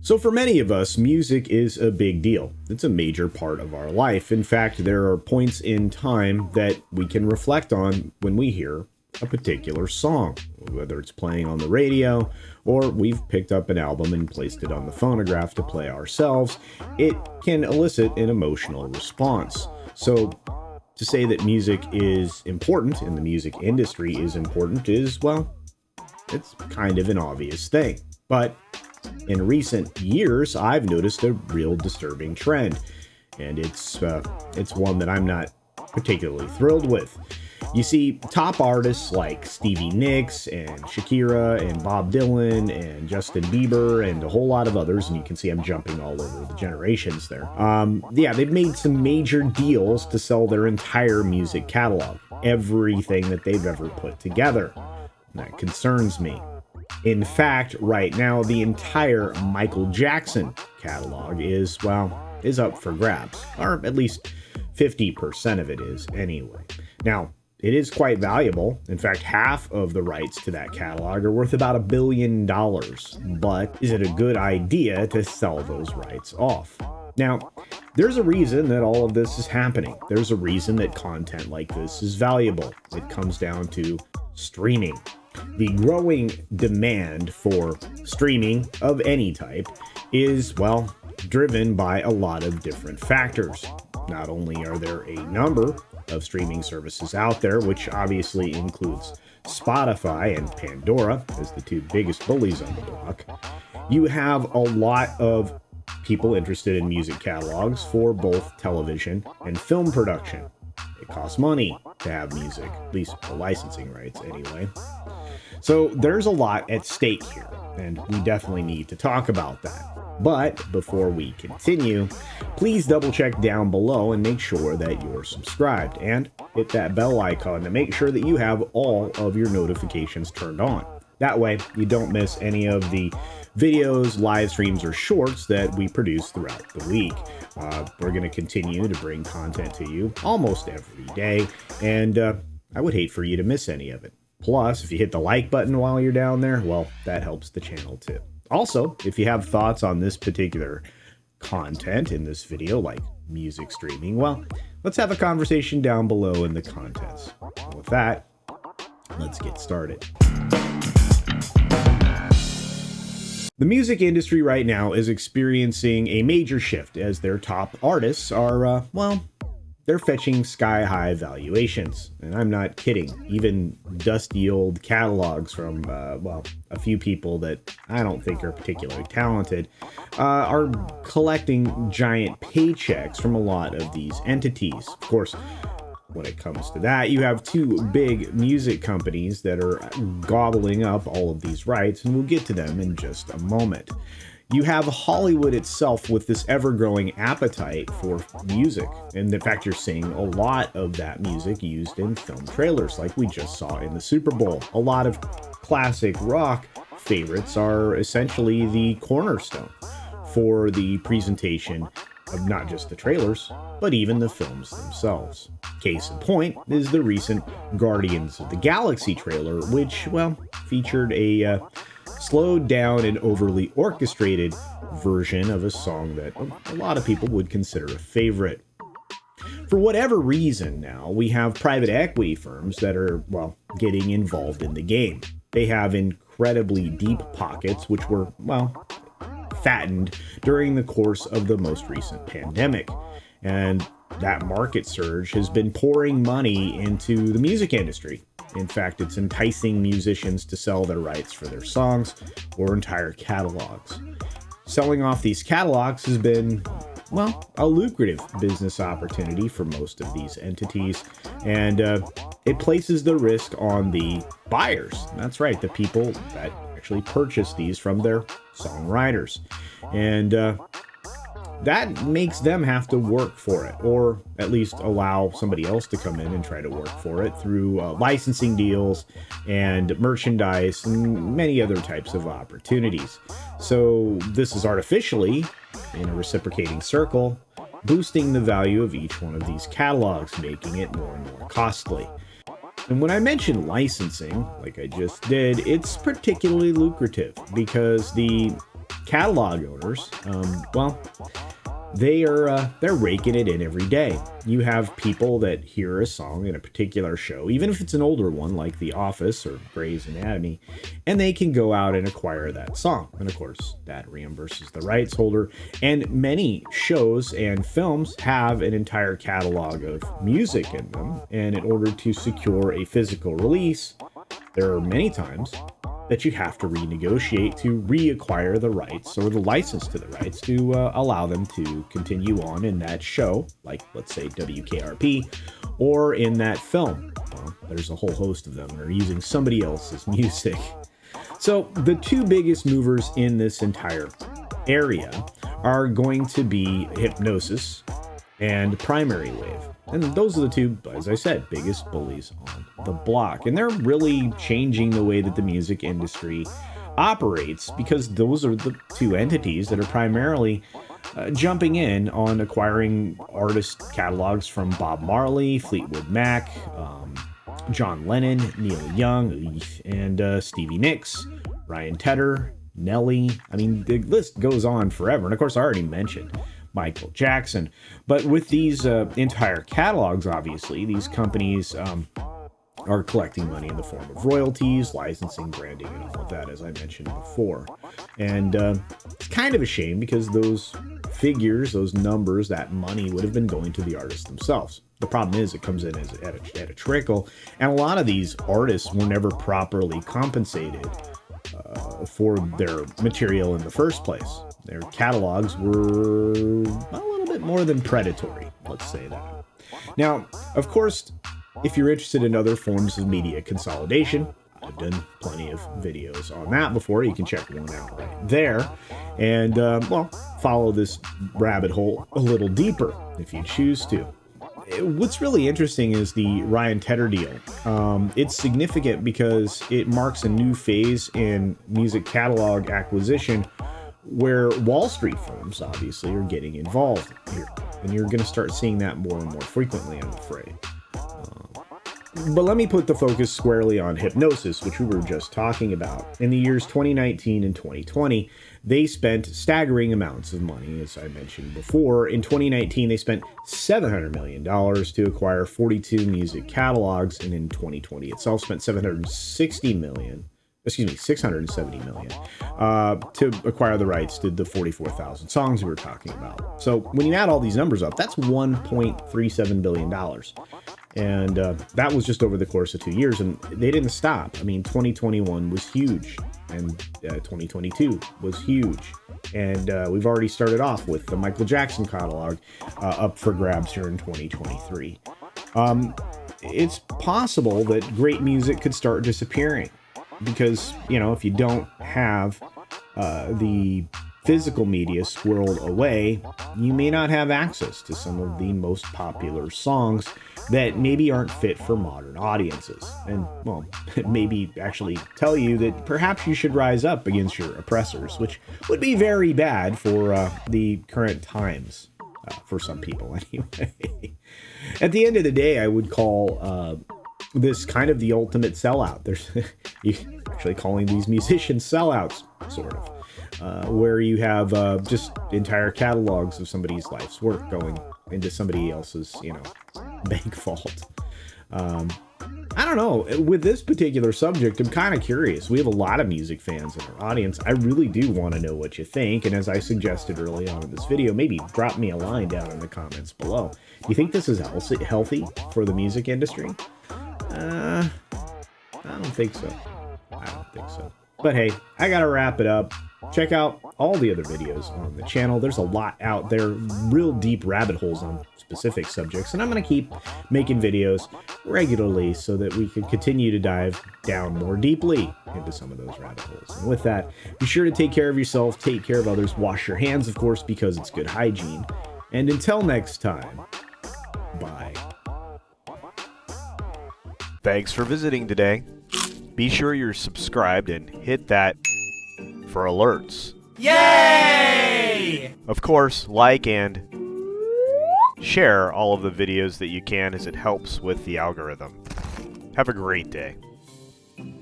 So for many of us, music is a big deal. It's a major part of our life. In fact, there are points in time that we can reflect on when we hear a particular song, whether it's playing on the radio or we've picked up an album and placed it on the phonograph to play ourselves. It can elicit an emotional response. So to say that music is important and the music industry is important is, well, it's kind of an obvious thing. But in recent years, I've noticed a real disturbing trend, and it's one that I'm not particularly thrilled with. You see, top artists like Stevie Nicks and Shakira and Bob Dylan and Justin Bieber and a whole lot of others, and you can see I'm jumping all over the generations there. They've made some major deals to sell their entire music catalog, everything that they've ever put together. And that concerns me. In fact, right now, the entire Michael Jackson catalog is up for grabs, or at least 50% of it is anyway. Now, it is quite valuable. In fact, half of the rights to that catalog are worth about $1 billion. But is it a good idea to sell those rights off? Now, there's a reason that all of this is happening. There's a reason that content like this is valuable. It comes down to streaming. The growing demand for streaming of any type is, driven by a lot of different factors. Not only are there a number of streaming services out there, which obviously includes Spotify and Pandora as the two biggest bullies on the block, you have a lot of people interested in music catalogs for both television and film production. It costs money to have music, at least the licensing rights anyway. So there's a lot at stake here, and we definitely need to talk about that. But before we continue, please double check down below and make sure that you're subscribed, and hit that bell icon to make sure that you have all of your notifications turned on. That way you don't miss any of the videos, live streams, or shorts that we produce throughout the week. We're going to continue to bring content to you almost every day, and I would hate for you to miss any of it. Plus, if you hit the like button while you're down there, that helps the channel too. Also, if you have thoughts on this particular content in this video, like music streaming, let's have a conversation down below in the comments. And with that, let's get started. The music industry right now is experiencing a major shift as their top artists are, they're fetching sky-high valuations. And I'm not kidding. Even dusty old catalogs from, a few people that I don't think are particularly talented, are collecting giant paychecks from a lot of these entities. Of course, when it comes to that, you have two big music companies that are gobbling up all of these rights, and we'll get to them in just a moment. You have Hollywood itself with this ever-growing appetite for music. And in fact, you're seeing a lot of that music used in film trailers like we just saw in the Super Bowl. A lot of classic rock favorites are essentially the cornerstone for the presentation of not just the trailers, but even the films themselves. Case in point is the recent Guardians of the Galaxy trailer, which, featured a slowed down and overly orchestrated version of a song that a lot of people would consider a favorite. For whatever reason now, we have private equity firms that are, getting involved in the game. They have incredibly deep pockets, which were, fattened during the course of the most recent pandemic. And that market surge has been pouring money into the music industry. In fact, it's enticing musicians to sell their rights for their songs or entire catalogs. Selling off these catalogs has been, a lucrative business opportunity for most of these entities, and it places the risk on the buyers. That's right, the people that actually purchase these from their songwriters. And that makes them have to work for it, or at least allow somebody else to come in and try to work for it through licensing deals and merchandise and many other types of opportunities. So this is artificially, in a reciprocating circle, boosting the value of each one of these catalogs, making it more and more costly. And when I mention licensing, like I just did, it's particularly lucrative because the catalog owners, well, they're raking it in every day. You have people that hear a song in a particular show, even if it's an older one like The Office or Grey's Anatomy, and they can go out and acquire that song. And of course, that reimburses the rights holder. And many shows and films have an entire catalog of music in them. And in order to secure a physical release, there are many times that you have to renegotiate to reacquire the rights or the license to the rights to allow them to continue on in that show, like let's say WKRP, or in that film. Well, there's a whole host of them that are using somebody else's music. So the two biggest movers in this entire area are going to be Hypnosis and Primary Wave. And those are the two, as I said, biggest bullies on the block. And they're really changing the way that the music industry operates, because those are the two entities that are primarily jumping in on acquiring artist catalogs from Bob Marley, Fleetwood Mac, John Lennon, Neil Young, and Stevie Nicks, Ryan Tedder, Nelly. I mean, the list goes on forever. And of course, I already mentioned Michael Jackson. But with these entire catalogs, obviously, these companies are collecting money in the form of royalties, licensing, branding, and all of that, as I mentioned before. And it's kind of a shame, because those figures, those numbers, that money would have been going to the artists themselves. The problem is it comes in at a trickle, and a lot of these artists were never properly compensated for their material in the first place. Their catalogs were a little bit more than predatory, let's say that. Now, of course, if you're interested in other forms of media consolidation, I've done plenty of videos on that before. You can check one out right there. And, well, follow this rabbit hole a little deeper if you choose to. What's really interesting is the Ryan Tedder deal. It's significant because it marks a new phase in music catalog acquisition, where Wall Street firms obviously are getting involved here. And you're going to start seeing that more and more frequently, I'm afraid. But let me put the focus squarely on Hypnosis, which we were just talking about. In the years 2019 and 2020, they spent staggering amounts of money, as I mentioned before. In 2019, they spent $700 million to acquire 42 music catalogs, and in 2020 itself spent $670 million to acquire the rights to the 44,000 songs we were talking about. So when you add all these numbers up, that's $1.37 billion. And that was just over the course of 2 years, and they didn't stop. I mean, 2021 was huge, and 2022 was huge. And we've already started off with the Michael Jackson catalog up for grabs here in 2023. It's possible that great music could start disappearing, because, you know, if you don't have the physical media squirreled away, you may not have access to some of the most popular songs that maybe aren't fit for modern audiences. And, well, maybe actually tell you that perhaps you should rise up against your oppressors, which would be very bad for the current times, for some people anyway. At the end of the day, I would call this kind of the ultimate sellout. There's you actually calling these musicians sellouts, sort of, where you have just entire catalogs of somebody's life's work going into somebody else's, you know, bank vault. I don't know. With this particular subject, I'm kind of curious. We have a lot of music fans in our audience. I really do want to know what you think. And as I suggested early on in this video, maybe drop me a line down in the comments below. Do you think this is healthy for the music industry? I don't think so. I don't think so. But hey, I gotta wrap it up. Check out all the other videos on the channel. There's a lot out there, real deep rabbit holes on specific subjects, and I'm going to keep making videos regularly so that we can continue to dive down more deeply into some of those rabbit holes. And with that, be sure to take care of yourself, take care of others, wash your hands, of course, because it's good hygiene. And until next time, bye. Thanks for visiting today. Be sure you're subscribed and hit that for alerts. Yay! Of course, like and share all of the videos that you can, as it helps with the algorithm. Have a great day.